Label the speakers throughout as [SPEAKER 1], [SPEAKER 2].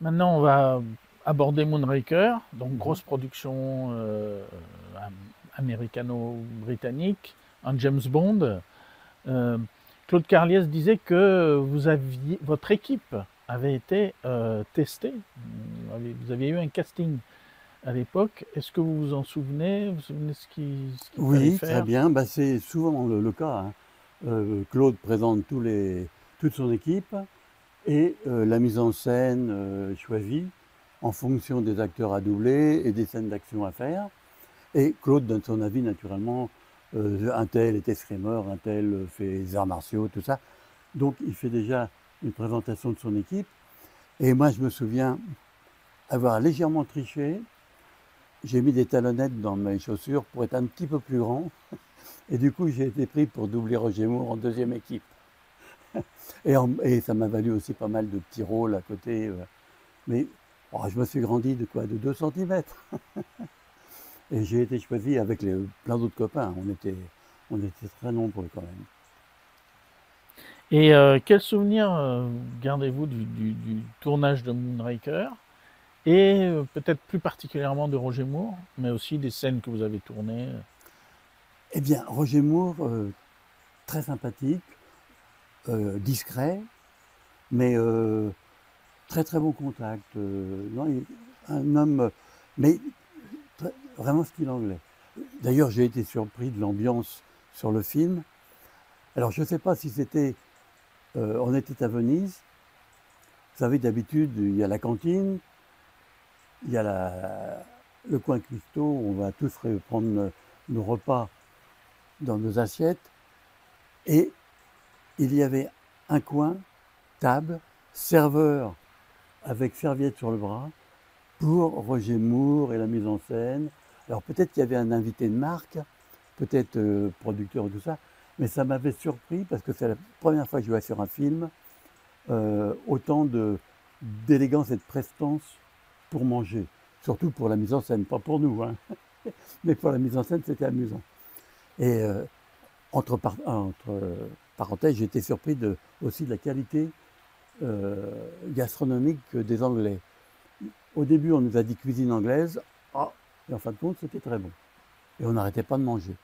[SPEAKER 1] Maintenant, on va aborder Moonraker, donc
[SPEAKER 2] Mhm.
[SPEAKER 1] grosse production américano-britannique, un James Bond. Euh, Claude Carliès disait que votre équipe avait été testée. Vous aviez eu un casting à l'époque. Est-ce que vous vous en souvenez? Vous vous souvenez ce qu'il fallait
[SPEAKER 2] Oui, très
[SPEAKER 1] faire?
[SPEAKER 2] bien. Bah, c'est souvent le cas, hein. Claude présente toute son équipe et la mise en scène choisie en fonction des acteurs à doubler et des scènes d'action à faire. Et Claude donne son avis naturellement. Un tel est escrimeur, un tel fait les arts martiaux, tout ça. Donc il fait déjà une présentation de son équipe. Et moi, je me souviens avoir légèrement triché. J'ai mis des talonnettes dans mes chaussures pour être un petit peu plus grand. Et du coup, j'ai été pris pour doubler Roger Moore en deuxième équipe. Et ça m'a valu aussi pas mal de petits rôles à côté. Mais oh, je me suis grandi de quoi? De 2 centimètres. Et j'ai été choisi avec plein d'autres copains. On était très nombreux quand même.
[SPEAKER 1] Et quel souvenir gardez-vous du tournage de Moonraker? Et peut-être plus particulièrement de Roger Moore, mais aussi des scènes que vous avez tournées.
[SPEAKER 2] Eh bien, Roger Moore, très sympathique, discret, mais très très bon contact. Non, un homme, mais vraiment style anglais. D'ailleurs, j'ai été surpris de l'ambiance sur le film. Alors, je ne sais pas si c'était. On était à Venise. Vous savez, d'habitude, il y a la cantine, il y a le coin cuistot, on va tous prendre nos repas dans nos assiettes. Et il y avait un coin, table, serveur avec serviette sur le bras, pour Roger Moore et la mise en scène. Alors peut-être qu'il y avait un invité de marque, peut-être producteur et tout ça, mais ça m'avait surpris parce que c'est la première fois que je vois sur un film autant d'élégance et de prestance pour manger. Surtout pour la mise en scène, pas pour nous, hein, mais pour la mise en scène, c'était amusant. Et entre parenthèses, j'ai été surpris aussi de la qualité gastronomique des Anglais. Au début, on nous a dit cuisine anglaise, ah, et en fin de compte, c'était très bon. Et on n'arrêtait pas de manger.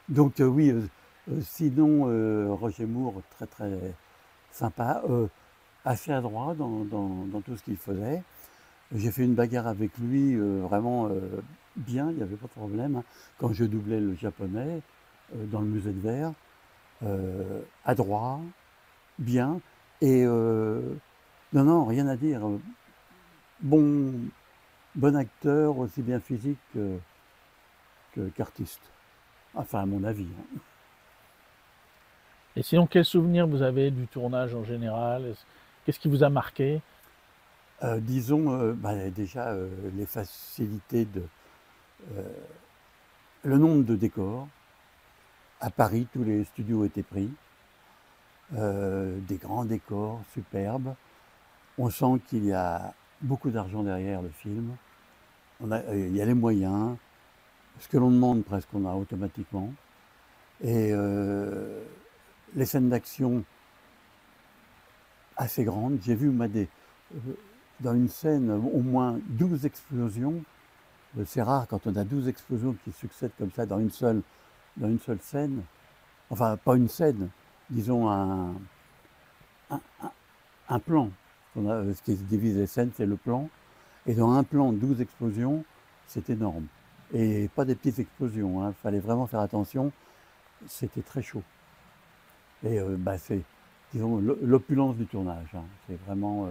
[SPEAKER 2] Donc oui, sinon, Roger Moore, très très sympa, assez adroit dans tout ce qu'il faisait. J'ai fait une bagarre avec lui vraiment bien, il n'y avait pas de problème, hein, quand je doublais le japonais dans le musée de verre, adroit, bien, et non, non, rien à dire. Bon, bon acteur, aussi bien physique qu'artiste. Enfin, à mon avis, hein.
[SPEAKER 1] Et sinon, quel souvenir vous avez du tournage en général? Qu'est-ce qui vous a marqué?
[SPEAKER 2] Disons, bah, déjà, les facilités le nombre de décors. À Paris, tous les studios étaient pris. Des grands décors superbes. On sent qu'il y a beaucoup d'argent derrière le film. Il y a les moyens. Ce que l'on demande presque, on a automatiquement. Et les scènes d'action assez grandes. J'ai vu dans une scène au moins 12 explosions. C'est rare quand on a 12 explosions qui succèdent comme ça dans une seule scène. Enfin, pas une scène, disons un, un plan. Ce qui divise les scènes, c'est le plan. Et dans un plan, 12 explosions, c'est énorme. Et pas des petites explosions, hein. Fallait vraiment faire attention. C'était très chaud. Et bah, c'est, disons, l'opulence du tournage, hein. C'est vraiment,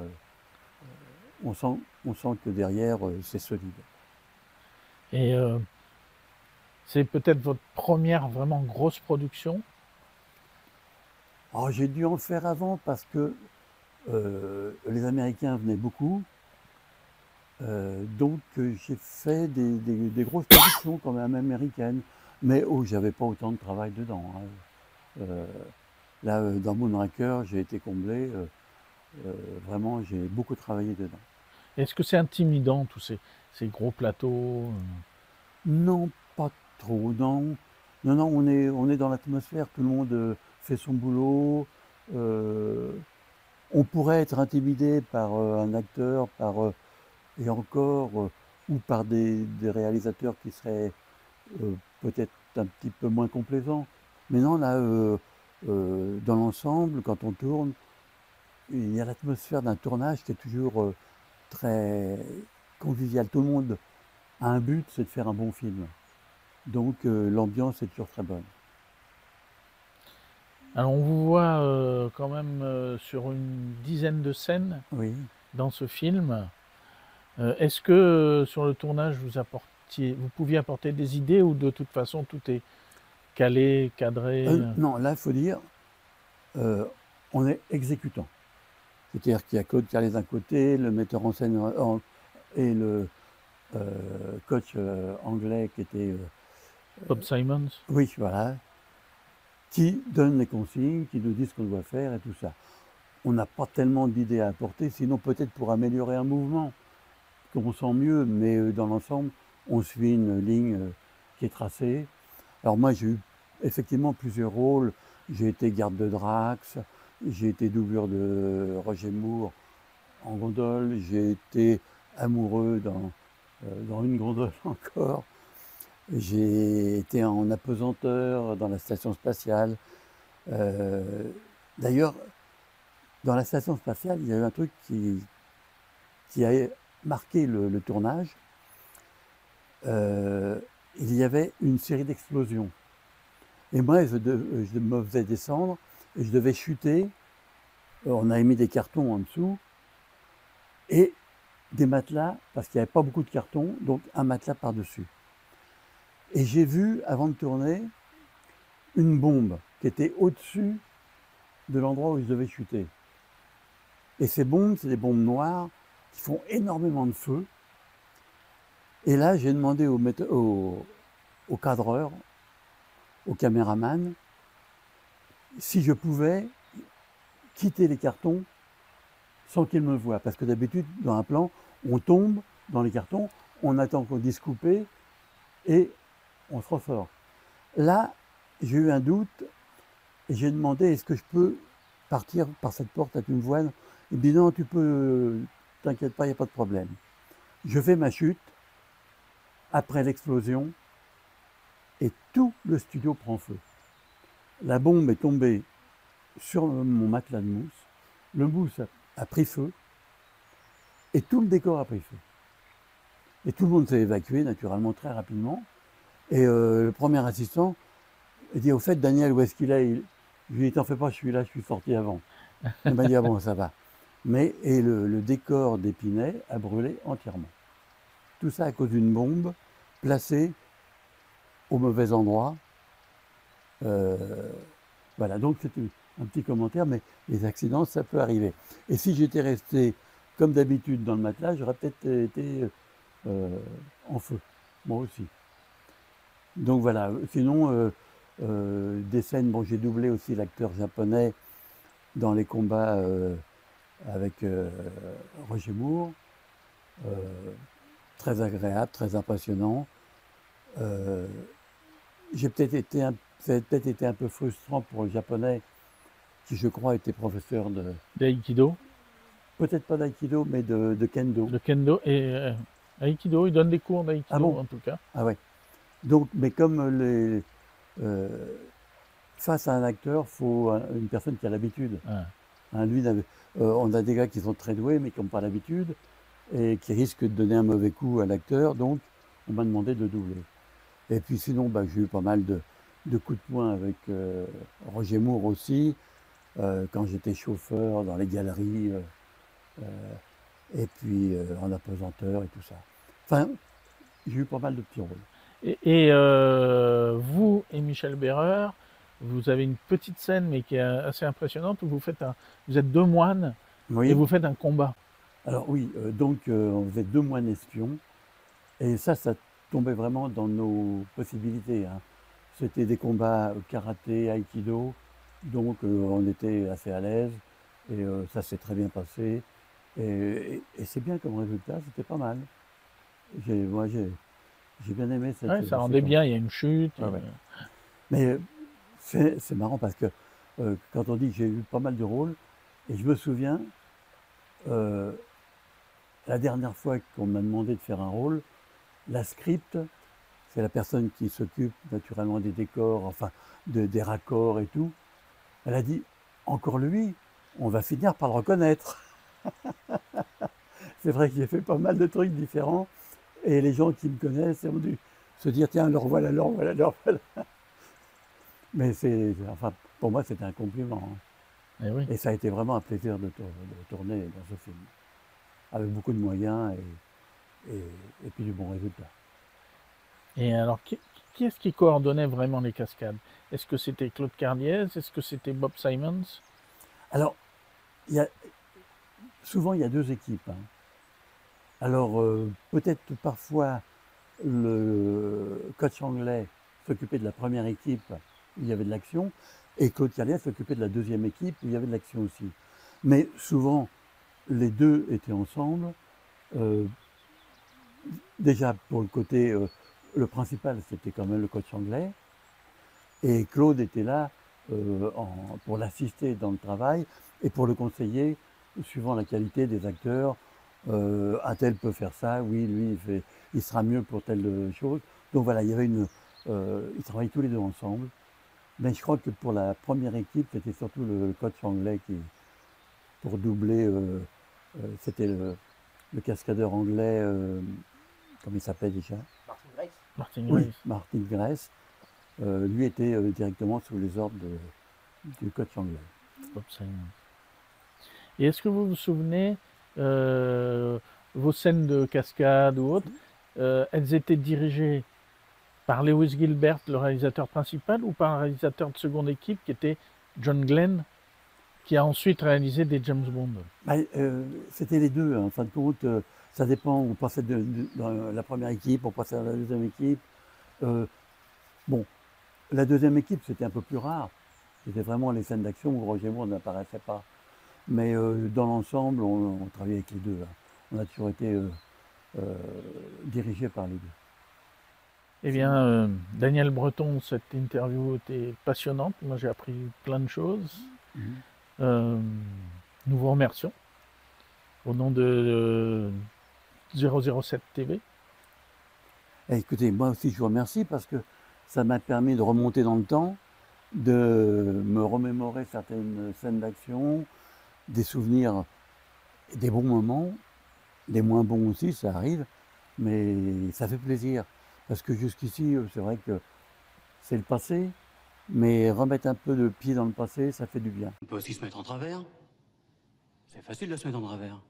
[SPEAKER 2] on sent que derrière, c'est solide.
[SPEAKER 1] Et c'est peut-être votre première vraiment grosse production?
[SPEAKER 2] Alors, j'ai dû en faire avant parce que les Américains venaient beaucoup. Donc j'ai fait des grosses productions quand même américaines. Mais oh, j'avais pas autant de travail dedans, hein. Euh, Là, dans Moonraker, j'ai été comblé. Vraiment, j'ai beaucoup travaillé dedans.
[SPEAKER 1] Est-ce que c'est intimidant, tous ces gros plateaux?
[SPEAKER 2] Non, pas trop, non. Non, non, on est dans l'atmosphère, tout le monde fait son boulot. Euh, On pourrait être intimidé par un acteur, et encore, ou par des réalisateurs qui seraient peut-être un petit peu moins complaisants. Mais non, là, dans l'ensemble, quand on tourne, il y a l'atmosphère d'un tournage qui est toujours très convivial. Tout le monde a un but, c'est de faire un bon film. Donc l'ambiance est toujours très bonne.
[SPEAKER 1] Alors on vous voit quand même sur une dizaine de scènes
[SPEAKER 2] Oui.
[SPEAKER 1] dans ce film. Est-ce que sur le tournage vous pouviez apporter des idées ou de toute façon tout est calé, cadré?
[SPEAKER 2] Non, là, il faut dire, on est exécutant. C'est-à-dire qu'il y a Claude Carlet d'un côté, le metteur en scène et le coach anglais qui était...
[SPEAKER 1] Bob Simons?
[SPEAKER 2] oui, voilà. Qui donne les consignes, qui nous dit ce qu'on doit faire et tout ça. On n'a pas tellement d'idées à apporter, sinon peut-être pour améliorer un mouvement, qu'on sent mieux, mais dans l'ensemble, on suit une ligne qui est tracée. Alors moi, j'ai eu effectivement plusieurs rôles. J'ai été garde de Drax, j'ai été doublure de Roger Moore en gondole, j'ai été amoureux dans une gondole encore. J'ai été en apesanteur dans la station spatiale. D'ailleurs, dans la station spatiale, il y a eu un truc qui a marqué le tournage. Il y avait une série d'explosions. Et moi, je me faisais descendre et je devais chuter. On avait mis des cartons en dessous et des matelas, parce qu'il n'y avait pas beaucoup de cartons, donc un matelas par-dessus. Et j'ai vu, avant de tourner, une bombe qui était au-dessus de l'endroit où je devais chuter. Et ces bombes, c'est des bombes noires qui font énormément de feu. Et là, j'ai demandé au cadreur, au caméraman, si je pouvais quitter les cartons sans qu'il me voie. Parce que d'habitude, dans un plan, on tombe dans les cartons, on attend qu'on dise couper et on se ressort. Là, j'ai eu un doute et j'ai demandé est-ce que je peux partir par cette porte à une voile. Il me dit non, tu peux, t'inquiète pas, il n'y a pas de problème. Je fais ma chute après l'explosion et tout le studio prend feu. La bombe est tombée sur mon matelas de mousse, le mousse a pris feu et tout le décor a pris feu. Et tout le monde s'est évacué naturellement très rapidement. Et le premier assistant dit au fait, Daniel, où est-ce qu'il est? Je lui ai dit, t'en fais pas, je suis là, je suis sorti avant. Il m'a dit, ah bon, ça va. Et le décor d'Épinay a brûlé entièrement. Tout ça à cause d'une bombe placée au mauvais endroit. Voilà, donc c'est un petit commentaire, mais les accidents, ça peut arriver. Et si j'étais resté comme d'habitude dans le matelas, j'aurais peut-être été en feu, moi aussi. Donc voilà, sinon, des scènes, bon, j'ai doublé aussi l'acteur japonais dans les combats avec Roger Moore. Très agréable, très impressionnant. Ça a peut-être été un peu frustrant pour le japonais, qui je crois était professeur
[SPEAKER 1] D'aïkido?
[SPEAKER 2] peut-être pas d'aïkido, mais de kendo.
[SPEAKER 1] De kendo et aïkido, il donne des cours d'aïkido
[SPEAKER 2] Ah bon?
[SPEAKER 1] en tout cas.
[SPEAKER 2] Ah ouais. Donc, mais comme face à un acteur, il faut une personne qui a l'habitude.
[SPEAKER 1] Ah.
[SPEAKER 2] Hein, on a des gars qui sont très doués, mais qui n'ont pas l'habitude, et qui risquent de donner un mauvais coup à l'acteur, donc on m'a demandé de doubler. Et puis sinon, j'ai eu pas mal de coups de poing avec Roger Moore aussi, quand j'étais chauffeur dans les galeries, et puis en apesanteur et tout ça. Enfin, j'ai eu pas mal de petits rôles.
[SPEAKER 1] Et vous et Michel Béreur, vous avez une petite scène, mais qui est assez impressionnante, où vous êtes deux moines
[SPEAKER 2] Oui.
[SPEAKER 1] et vous faites un combat.
[SPEAKER 2] Alors oui, donc on faisait 2 moines espions, et ça tombait vraiment dans nos possibilités, hein. C'était des combats karaté, aïkido, donc on était assez à l'aise, et ça s'est très bien passé. Et c'est bien comme résultat, c'était pas mal. Moi, j'ai bien aimé cette
[SPEAKER 1] Ouais, ça rendait
[SPEAKER 2] séquence.
[SPEAKER 1] bien, il y a une chute.
[SPEAKER 2] Ouais, ouais. Mais c'est marrant parce que quand on dit que j'ai eu pas mal de rôles, Et je me souviens, euh, la dernière fois qu'on m'a demandé de faire un rôle, la script, c'est la personne qui s'occupe naturellement des décors, enfin des raccords et tout. Elle a dit, encore lui, on va finir par le reconnaître. C'est vrai que j'ai fait pas mal de trucs différents et les gens qui me connaissent ont dû se dire, tiens, le revoilà, le revoilà, le revoilà. Mais enfin, pour moi, c'était un compliment, hein.
[SPEAKER 1] Eh oui.
[SPEAKER 2] Et ça a été vraiment un plaisir de tourner dans ce film, avec beaucoup de moyens et puis du bon résultat.
[SPEAKER 1] Et alors, qui est-ce qui coordonnait vraiment les cascades? Est-ce que c'était Claude Carliez? Est-ce que c'était Bob Simons?
[SPEAKER 2] Alors, il y a, souvent, il y a deux équipes, hein. Alors, peut-être parfois, le coach anglais s'occupait de la première équipe où il y avait de l'action, et Claude Carliez s'occupait de la deuxième équipe où il y avait de l'action aussi. Mais souvent, les deux étaient ensemble. Euh, déjà, pour le côté, le principal, c'était quand même le coach anglais, et Claude était là pour l'assister dans le travail et pour le conseiller, suivant la qualité des acteurs. Un tel peut faire ça, oui, lui, il sera mieux pour telle chose. Donc voilà, il y avait ils travaillaient tous les deux ensemble. Mais je crois que pour la première équipe, c'était surtout le coach anglais qui, pour doubler, c'était le cascadeur anglais, comment il s'appelait déjà?
[SPEAKER 1] Martin
[SPEAKER 2] Oui,
[SPEAKER 1] Grace.
[SPEAKER 2] Martin Gress. Lui était directement sous les ordres du coach anglais.
[SPEAKER 1] Bob Simons. Et est-ce que vous vous souvenez, euh, vos scènes de cascade ou autres, elles étaient dirigées par Lewis Gilbert, le réalisateur principal, ou par un réalisateur de seconde équipe qui était John Glenn, qui a ensuite réalisé des James Bond?
[SPEAKER 2] Bah, c'était les deux, hein. En fin de compte, ça dépend. On passait dans la première équipe, on passait dans la deuxième équipe. Euh, bon, la deuxième équipe, c'était un peu plus rare. C'était vraiment les scènes d'action où Roger Moore n'apparaissait pas. Mais dans l'ensemble, on travaillait avec les deux, hein. On a toujours été dirigé par les deux.
[SPEAKER 1] Eh bien, Daniel Breton, cette interview était passionnante. Moi, j'ai appris plein de choses.
[SPEAKER 2] Mhm.
[SPEAKER 1] Euh, nous vous remercions au nom de 007 TV.
[SPEAKER 2] Et écoutez, moi aussi, je vous remercie parce que ça m'a permis de remonter dans le temps, de me remémorer certaines scènes d'action, des souvenirs, des bons moments, des moins bons aussi, ça arrive, mais ça fait plaisir. Parce que jusqu'ici, c'est vrai que c'est le passé, mais remettre un peu de pied dans le passé, ça fait du bien.
[SPEAKER 3] On peut aussi se mettre en travers. C'est facile de se mettre en travers.